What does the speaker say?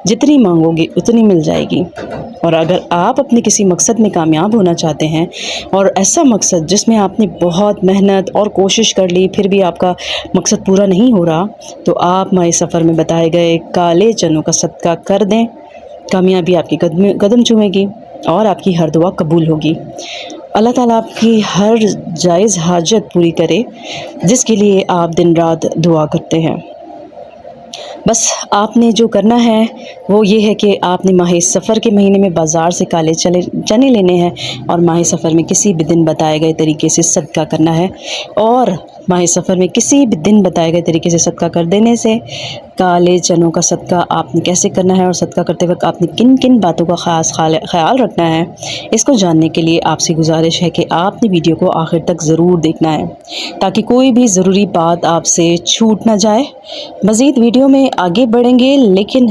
جتنی مانگو گے اتنی مل جائے گی۔ اور اگر آپ اپنے کسی مقصد میں کامیاب ہونا چاہتے ہیں، اور ایسا مقصد جس میں آپ نے بہت محنت اور کوشش کر لی پھر بھی آپ کا مقصد پورا نہیں ہو رہا، تو آپ ماہ سفر میں بتائے گئے کالے چنوں کا صدقہ کر دیں، کامیابی آپ کی قدم چومے گی اور آپ کی ہر دعا قبول ہوگی۔ اللہ تعالیٰ آپ کی ہر جائز حاجت پوری کرے جس کے لیے آپ دن رات دعا کرتے ہیں۔ بس آپ نے جو کرنا ہے وہ یہ ہے کہ آپ نے ماہ سفر کے مہینے میں بازار سے کالے چنے لینے ہیں اور ماہ سفر میں کسی بھی دن بتائے گئے طریقے سے صدقہ کرنا ہے۔ اور ماہ سفر میں کسی بھی دن بتائے گئے طریقے سے صدقہ کر دینے سے کالے چنوں کا صدقہ آپ نے کیسے کرنا ہے اور صدقہ کرتے وقت آپ نے کن کن باتوں کا خاص خیال رکھنا ہے، اس کو جاننے کے لیے آپ سے گزارش ہے کہ آپ نے ویڈیو کو آخر تک ضرور دیکھنا ہے تاکہ کوئی بھی ضروری بات آپ سے چھوٹ نہ جائے۔ مزید ویڈیو میں آگے بڑھیں گے، لیکن